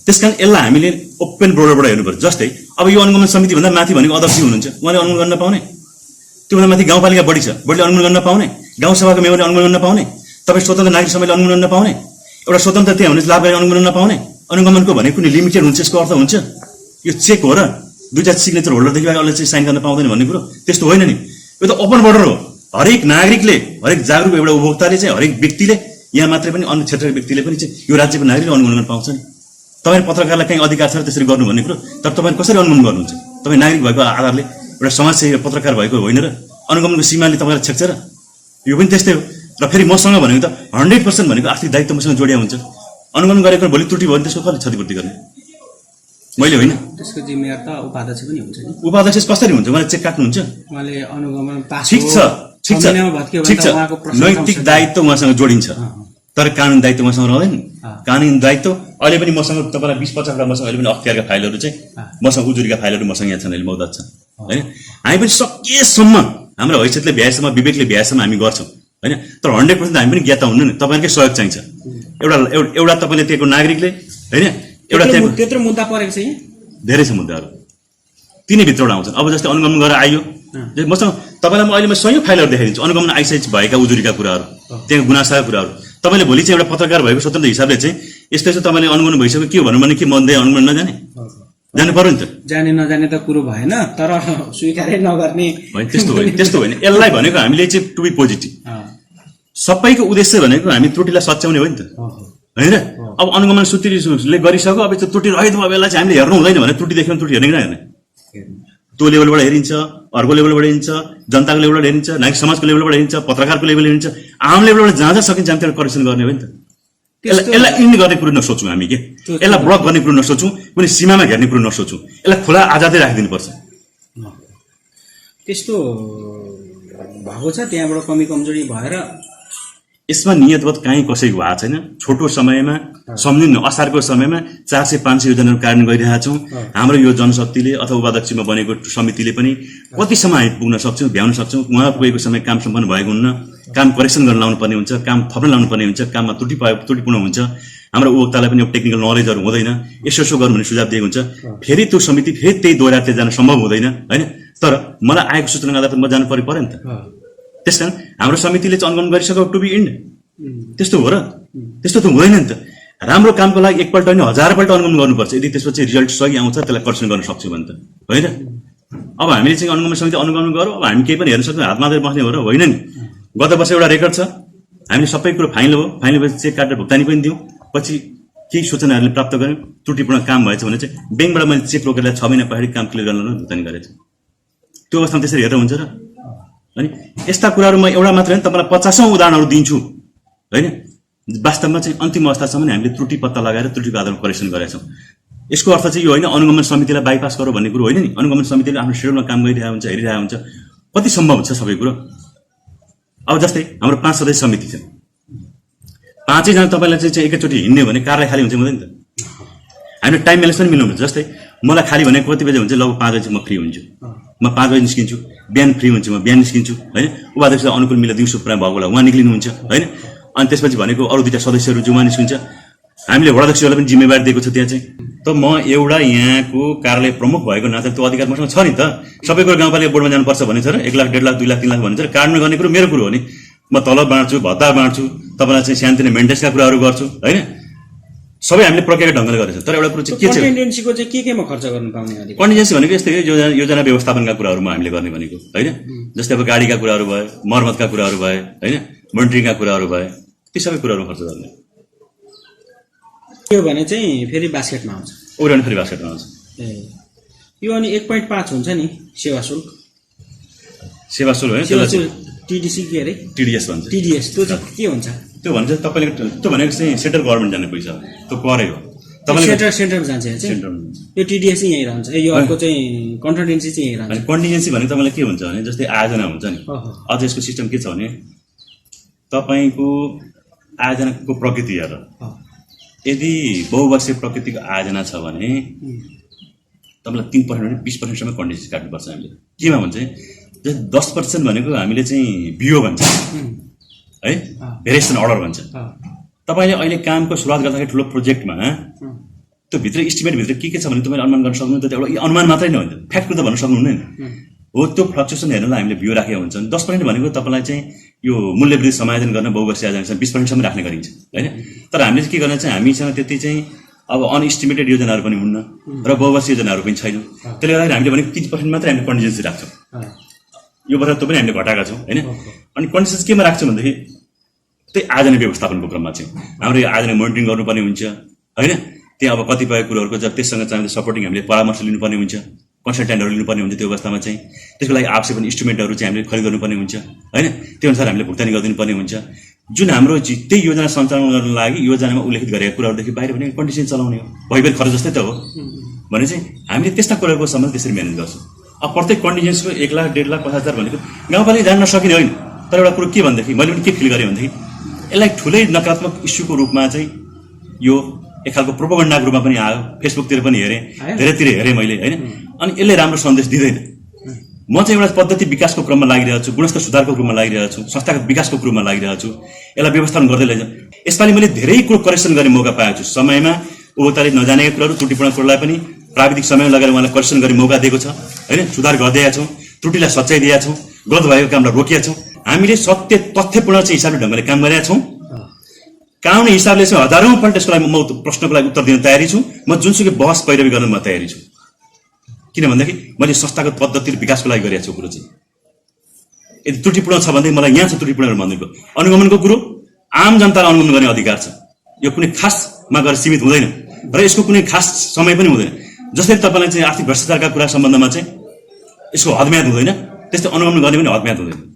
[SPEAKER 4] त्यस कारण यसलाई हामीले ओपन बोर्डरबाट हेर्नुपर्छ। जस्तै अब यो अनुगमन समिति भन्दा माथि भनेको अध्यक्ष हुनुहुन्छ, उहाँले अनुगमन गर्न पाउने। त्योभन्दा माथि गाउँपालिका बढी छ, बढीले अनुगमन गर्न पाउने, गाउँसभाको मेयरले अनुगमन गर्न पाउने, तपाईँ स्वतन्त्र नागरिक समितिले अनुगमन गर्न पाउने, एउटा स्वतन्त्र त्यहाँ हुने लाभकारी अनुगमन गर्न पाउने। अनुगमनको भनेको कुनै लिमिटेड हुन्छ, यसको अर्थ हुन्छ यो चेक हो र दुईटा सिग्नेचर होल्डरदेखि अरूले चाहिँ साइन गर्न पाउँदैन भन्ने कुरो त्यस्तो होइन नि। यो त ओपन बोर्डर हो। हरेक नागरिकले, हरेक जागरुक एउटा उपभोक्ताले चाहिँ, हरेक व्यक्तिले, यहाँ मात्रै पनि अन्य क्षेत्रका व्यक्तिले पनि चाहिँ यो राज्यको नागरिकले अनुगमन गर्न पाउँछ नि। तपाईँ पत्रकारलाई कहीँ अधिकार छ र त्यसरी गर्नु भन्ने कुरो, तर तपाईँ कसरी अनुगमन गर्नुहुन्छ? तपाईँ नागरिक भएको आधारले एउटा समाजसेवी पत्रकार भएको होइन र? अनुगमनको सीमाले तपाईँलाई छेक्छ र? यो पनि त्यस्तै हो। र फेरि मसँग भनेको त 100% भनेको आर्थिक दायित्व मसँग जोडिया हुन्छ। अनुगमन गरेको भोलि त्रुटि भयो भने त्यसको कसले क्षतिपूर्ति गर्ने? मैले होइन,
[SPEAKER 6] त्यसको जिम्मेवार त उपाध्यक्ष पनि हुन्छ नि।
[SPEAKER 4] उपाध्यक्ष कसरी हुन्छ? उहाँले चेक काट्नुहुन्छ,
[SPEAKER 6] उहाँले अनुगमन पास
[SPEAKER 4] ठिक छ, नैतिक दायित्व उहाँसँग जोडिन्छ, तर कानुन दायित्व मसँग रहँदैन। कानुन दायित्व अहिले पनि मसँग तपाईँलाई 20-50 वटा मसँग अहिले पनि अख्तियारका फाइलहरू चाहिँ मसँग उजुरीका फाइलहरू मसँग यहाँ छन्, अहिले मौजत छन्, होइन। हामी पनि सकेसम्म हाम्रो हैसियतले भ्याएसम्म, विवेकले भ्याएसम्म हामी गर्छौँ, होइन। तर 100% हामी पनि ज्ञाता हुनु नि, तपाईँहरूकै सहयोग चाहिन्छ। एउटा तपाईँले त्यहाँको नागरिकले होइन एउटा त्यहाँको
[SPEAKER 6] त्यत्रो मुद्दा परेको छ यहाँ
[SPEAKER 4] धेरै छ मुद्दाहरू तिनै भित्रबाट आउँछन्। अब जस्तै अनुगमन गरेर आइयो मसँग तपाईँलाई म अहिले म सयौँ फाइलहरू देखाइदिन्छु अनुगमन आइसकेपछि भएका उजुरीका कुराहरू त्यहाँको गुनासाका कुराहरू। तपाईँले भोलि चाहिँ एउटा पत्रकार भएको स्वतन्त्र हिसाबले चाहिँ यस्तो यस्तो तपाईँले अनुगमन भइसक्यो के भन्नु भने के मन्दै अनुगमन नजाने जानु पर्यो नि त।
[SPEAKER 6] जाने नजाने त कुरो भएन तर स्वीकारै नगर्ने
[SPEAKER 4] होइन त्यस्तो होइन यसलाई भनेको हामीले चाहिँ टु बी पोजिटिभ सबैको उद्देश्य भनेको हामी त्रुटिलाई सच्याउने हो नि त होइन र। अब अनुगमन सूत्रीले गरिसक्यो अब त्यो त्रुटि रहित भयो बेला चाहिँ हामीले हेर्नु हुँदैन भने त्रुटि देख्यो भने त्रुटि हेर्ने कि नहेर्ने त्यो लेभलबाट हेरिन्छ अर्को लेभलबाट हेरिन्छ जनताको लेभलबाट हेरिन्छ नागरिक समाजको लेभलबाट हेरिन्छ पत्रकारको लेभलबाट हेरिन्छ आम लेभलबाट जहाँ जहाँ सकिन्छ हामी त्यसलाई करेक्सन गर्ने हो नि त। यसलाई इन्ड गर्ने कुरो नसोचौँ हामी के यसलाई ब्लक गर्ने कुरो नसोचौँ कुनै सीमामा घेर्ने कुरो नसोचौँ यसलाई खुला आजादै राखिदिनुपर्छ।
[SPEAKER 6] त्यस्तो भएको छ त्यहाँबाट कमी कमजोरी भएर
[SPEAKER 4] यसमा नियतवत काहीँ कसैको भएको छैन। छोटो समयमा सम्झिनु असारको समयमा 400-500 योजनाहरू कार्यान्वयन गरिरहेका छौँ। हाम्रो यो जनशक्तिले अथवा उपाध्यक्षमा बनेको समितिले पनि कतिसम्म हामी पुग्न सक्छौँ भ्याउन सक्छौँ। उहाँ पुगेको समय काम सम्पन्न भएको हुन्न काम करेक्सन गर्न लाउनु पर्ने हुन्छ काम थप्न लाउनु पर्ने हुन्छ काममा त्रुटिपूर्ण हुन्छ। हाम्रो उपभोक्तालाई पनि टेक्निकल नलेजहरू हुँदैन यसो गर्नु भन्ने सुझाव दिएको हुन्छ फेरि त्यो समिति फेरि त्यही दोहोऱ्याएर जान सम्भव हुँदैन होइन। तर मलाई आएको सूचनाको आधारमा म जानु पऱ्यो नि त। त्यस कारण हाम्रो समितिले चाहिँ अनुगमन गरिसक्यो टु बी इन्ड त्यस्तो हो र त्यस्तो त हुँदैन नि त। राम्रो कामको लागि एकपल्ट होइन 1000पल्ट अनुगमन गर्नुपर्छ यदि त्यसपछि रिजल्ट सही आउँछ त्यसलाई करेक्सन गर्न सक्छौँ भने त होइन। अब हामीले चाहिँ अनुगमन समिति अनुगमन गरौँ अब हामी केही पनि हेर्न सक्छौँ हात मात्रै बस्ने हो र होइन नि। गत वर्ष एउटा रेकर्ड छ हामीले सबै कुरो फाइनल हो फाइनल भएपछि चेक काटेर भुक्तानी पनि दियौँ पछि केही सूचनाहरूले प्राप्त गऱ्यौँ त्रुटिपूर्ण काम भएछ भने चाहिँ ब्याङ्कबाट मैले चेक रोकेर 6 महिना पछाडि काम क्लियर गर्न भुक्तानी गरेको छु। त्यो अवस्थामा त्यसरी हेरेर हुन्छ र। अनि यस्ता कुराहरू म एउटा मात्र होइन तपाईँलाई 50औं उदाहरणहरू दिन्छु होइन। वास्तवमा चाहिँ अन्तिम अवस्थासम्म हामीले त्रुटि पत्ता लगाएर त्रुटिको आधारमा करेक्सन गरेका छौँ। यसको अर्थ चाहिँ यो होइन अनुगमन समितिलाई बाइपास गरौँ भन्ने कुरो होइन नि। अनुगमन समितिले आफ्नो सेड्युलमा काम गरिरहेको हुन्छ हेरिरहेको हुन्छ कति सम्भव हुन्छ सबै कुरो। अब जस्तै हाम्रो 5 सदस्य समिति छ 5 जना तपाईँलाई चाहिँ एकैचोटि हिँड्ने भने कार्य खाली हुन्छ हुँदैन त। हामीले टाइम म्यानेज पनि मिलाउनु जस्तै मलाई खाली भने कति बजे हुन्छ लगभग 5 बजी म फ्री हुन्छु म 5 बजी निस्किन्छु बिहान फ्री हुन्छु म बिहान निस्किन्छु होइन। उपाध्यक्ष अनुकूल मिलेर दिउँसो प्रायः भएको होला उहाँ निक्लिनुहुन्छ होइन। अनि त्यसपछि भनेको अरू 2टा सदस्यहरू जो उहाँ निस्किन्छ हामीले वडाध्यक्षहरूलाई पनि जिम्मेवारी दिएको छ त्यहाँ चाहिँ। त म एउटा यहाँको कार्यालय प्रमुख भएको नाता त्यो अधिकार मसँग छ नि त। सबै कुरो गाउँपालिका बोर्डमा जानुपर्छ भन्ने छ र 1 लाख 1.5 लाख 2 लाख 3 लाख भन्ने छ र कार्यान्वयन गर्ने कुरो मेरो कुरो हो नि। म तलब बाँड्छु भत्ता बाँड्छु तपाईँलाई चाहिँ सानोतिनो मेन्टेन्सका कुराहरू गर्छु होइन। सबै हामीले प्रक्रिया ढङ्गले गरेको छ। तर एउटा कुरो चाहिँ के छ
[SPEAKER 6] कन्टिजेन्सीको चाहिँ केमा खर्च गर्नु पाउने अधिकार
[SPEAKER 4] कन्टिजेन्सी भनेको यस्तै योजना व्यवस्थापनका कुराहरूमा हामीले गर्ने भनेको होइन। जस्तै अब गाडीका कुराहरू भयो मर्मतका कुराहरू भयो होइन मोनिटरिङका कुराहरू भयो ती सबै कुराहरू खर्च गर्ने।
[SPEAKER 6] त्यो भने चाहिँ फेरि बास्केटमा आउँछ
[SPEAKER 4] ओरान फेरि बास्केटमा आउँछ।
[SPEAKER 6] ए यो अनि 1.5 हुन्छ नि सेवा शुल्क
[SPEAKER 4] होइन
[SPEAKER 6] सेवा टिडिसी के अरे
[SPEAKER 4] टिडिएस भन्छ
[SPEAKER 6] टिडिएस त्यो चाहिँ के हुन्छ
[SPEAKER 4] त्यो भन्छ तपाईँले त्यो भनेको चाहिँ सेन्ट्रल गभर्मेन्ट जाने पैसा हो त्यो करै हो
[SPEAKER 6] तपाईँले सेन्टरमा जान्छ यो टिडिएस चाहिँ यहीँ रहन्छ यो अर्को चाहिँ कन्टिजेन्सी चाहिँ यहीँ रहन्छ।
[SPEAKER 4] कन्टिजेन्सी भने तपाईँलाई के हुन्छ भने जस्तै आयोजना हुन्छ नि अझ यसको सिस्टम के छ भने तपाईँको आयोजनाको प्रकृति हेरेर यदि बहुवर्षीय प्रकृतिको आयोजना छ भने तपाईँलाई 3% 20%सम्म कन्टिजेन्सी काट्नुपर्छ हामीले। केमा भन्छ 10% भनेको हामीले चाहिँ बिओ भन्छ है भेरिएसन अर्डर भन्छ। तपाईँले अहिले कामको सुरुवात गर्दाखेरि ठुलो प्रोजेक्टमा त्यो भित्र इस्टिमेटभित्र के छ भने तपाईँले अनुमान गर्न सक्नुहुन्छ। त्यो एउटा अनुमान मात्रै नै हुन्छ फ्याक्ट त भन्न सक्नुहुन्न हो। त्यो फ्लक्चुएसन हेर्नलाई हामीले बियो राखेको हुन्छ। 10% भनेको तपाईँलाई चाहिँ यो मूल्य वृद्धि समायोजन गर्न बहुवर्षीय आयोजना 20%सम्म राख्ने गरिन्छ होइन। तर हामीले चाहिँ के गर्न चाहिँ हामीसँग त्यति चाहिँ अब अनइस्टिमेटेड योजनाहरू पनि हुन्न र बहुवर्षीय योजनाहरू पनि छैन। त्यसले गर्दाखेरि हामीले भनेको 30% मात्रै हामीले कन्टिजेन्सी राख्छौँ। यो वर्ष त्यो पनि हामीले घटाएका छौँ होइन। अनि कन्डिसन्स केमा राख्छौँ भनेदेखि त्यही आयोजना व्यवस्थापनको क्रममा चाहिँ हाम्रो यो आयोजना मोनिटरिङ गर्नुपर्ने हुन्छ होइन। त्यहाँ अब कतिपय कुरोहरूको जब त्यससँग चाहिँ सपोर्टिङ हामीले परामर्श लिनुपर्ने हुन्छ कन्सल्टेन्टहरू लिनुपर्ने हुन्छ। त्यो अवस्थामा चाहिँ त्यसको लागि आवश्यक पनि इन्स्ट्रुमेन्टहरू चाहिँ हामीले खरिद गर्नुपर्ने हुन्छ होइन। त्यो अनुसार हामीले भुक्तानी गरिदिनु पर्ने हुन्छ। जुन हाम्रो त्यही योजना सञ्चालन गर्नको लागि योजनामा उल्लेखित गरेका कुराहरूदेखि बाहिर पनि कन्डिसन चलाउने हो भइबेर खर्च जस्तै त हो भने चाहिँ हामीले त्यस्ता कुराहरूको सम्बन्ध त्यसरी म्यानेज गर्छौँ। अब प्रत्येक कन्टिजेन्सीको 1 लाख 1.5 लाख 50,000 भनेको गाउँपालिका जान नसकिने होइन। तर एउटा कुरो के भनेदेखि मैले पनि के फिल गरेँ भनेदेखि यसलाई ठुलै नकारात्मक इस्युको रूपमा चाहिँ यो एक खालको प्रोपोगन्डाको रूपमा पनि आयो। फेसबुकतिर पनि हेरेँ धेरैतिर हेरेँ मैले होइन। अनि यसले राम्रो सन्देश दिँदैन म चाहिँ एउटा पद्धति विकासको क्रममा लागिरहेको छु, गुणस्तर सुधारको क्रममा लागिरहेको छु, संस्थागत विकासको क्रममा लागिरहेको छु, यसलाई व्यवस्थापन गर्दै लैजाउँ। यसपालि मैले धेरै कुरो करेक्सन गर्ने मौका पाएको छु। समयमा उपभोक्ताले नजानेका कुराहरू, त्रुटिपूर्ण कुरालाई पनि प्राविधिक समय लगाएर उहाँलाई करेक्सन गर्ने मौका दिएको छ होइन। सुधार गर्दैका छौँ, त्रुटिलाई सच्याइदिएका छौँ, गलत भएको कामलाई रोकिएका छौँ। हामीले सत्य तथ्यपूर्ण चाहिँ हिसाबले ढङ्गले काम गरेका छौँ। कानुनी हिसाबले चाहिँ हजारौँ पल्ट यसको लागि म प्रश्नको लागि उत्तर दिन तयारी छु। म जुनसुकै बहस पैरवी गर्न म तयारी छु। किन भन्दाखेरि मैले संस्थागत पद्धति र विकासको लागि गरेको छु कुरो चाहिँ। यदि त्रुटिपूर्ण छ भने मलाई यहाँ छ त्रुटिपूर्ण भनिदिएको। अनुगमनको कुरो आम जनतालाई अनुगमन गर्ने अधिकार छ। यो कुनै खासमा गएर सीमित हुँदैन र यसको कुनै खास समय पनि हुँदैन। जसरी तपाईँलाई चाहिँ आर्थिक भ्रष्टाचारका कुरा सम्बन्धमा चाहिँ यसको हदम्याद हुँदैन, त्यस्तै अनुगमन गर्ने पनि हदम्याद हुँदैन।